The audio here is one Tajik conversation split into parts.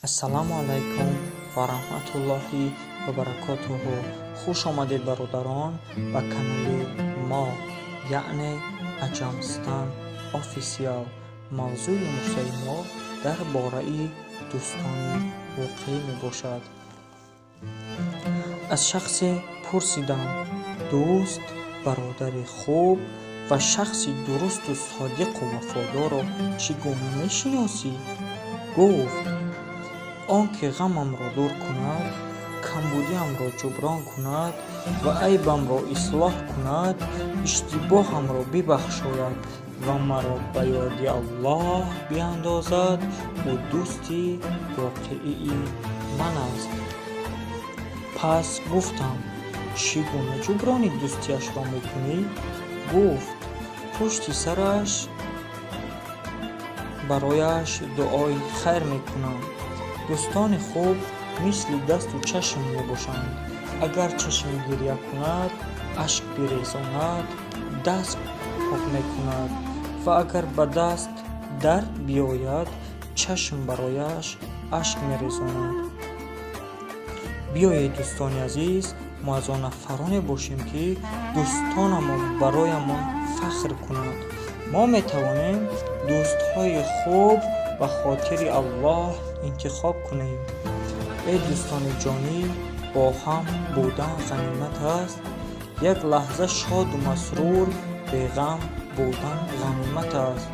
Ассалому алайкум ва раҳматуллоҳи ва баракотуҳу. Хуш омадед бародарон ба канали мо, яъне Аҷамстан офисиал. Мавзӯи мухтари мо дар бораи дӯстони воқеӣ мебошад. Аз шахсе пурсидам: дӯст, бародари хуб ва шахси дурусту содиқу вафодорро чӣ гуна мешиносӣ? Гуфт: он ки ғамамро дур кунад, камбудиамро ҷуброн кунад ва айбамро ислоҳ кунад, иштибоҳамро бибахшояд ва маро ба ёди Аллоҳ биандозад, ӯ дӯсти воқеии ман аст. Пас гуфтам: чӣ гуна ҷуброни дӯстиашро мекунӣ? Гуфт: пушти сараш барояш дуои хайр мекунам. дӯстони хуб мисли дасту чашм мебошанд. Агар чашм гирья кунад, ашк бирезонад, даст пок мекунад ва агар ба даст дард биёяд, чашм барояш ашк мерезонад. Биёед дӯстони азиз, мо аз он нафароне бошем ки дӯстонамон бароямон фахр кунанд. мо метавонем дӯстҳои хуб ба хотири Аллоҳ интихоб кунем. эй дӯстони ҷонӣ, бо ҳам будан ғанимат аст. як лаҳза шоду масрур, беғам будан ғанимат аст.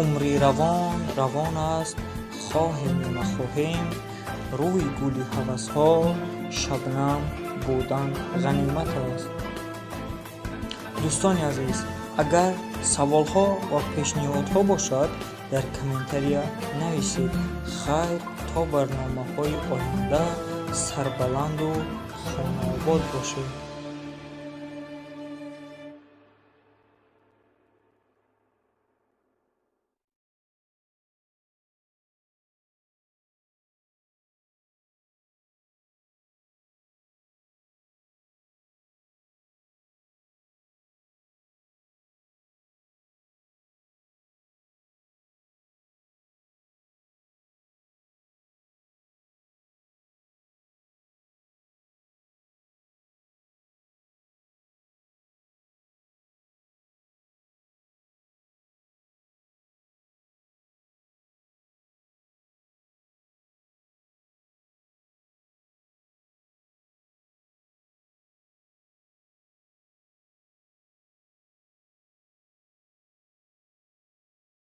умри равон равон аст, хоҳему нахоҳем, рӯи гули ҳавасҳо, шабнам будан ғанимат аст. дӯстони азиз, агар саволҳо ва пешниҳодҳо бошад, дар комментария нависед. хайр, то барномаҳои оянда сарбаланду хонаобод бошед.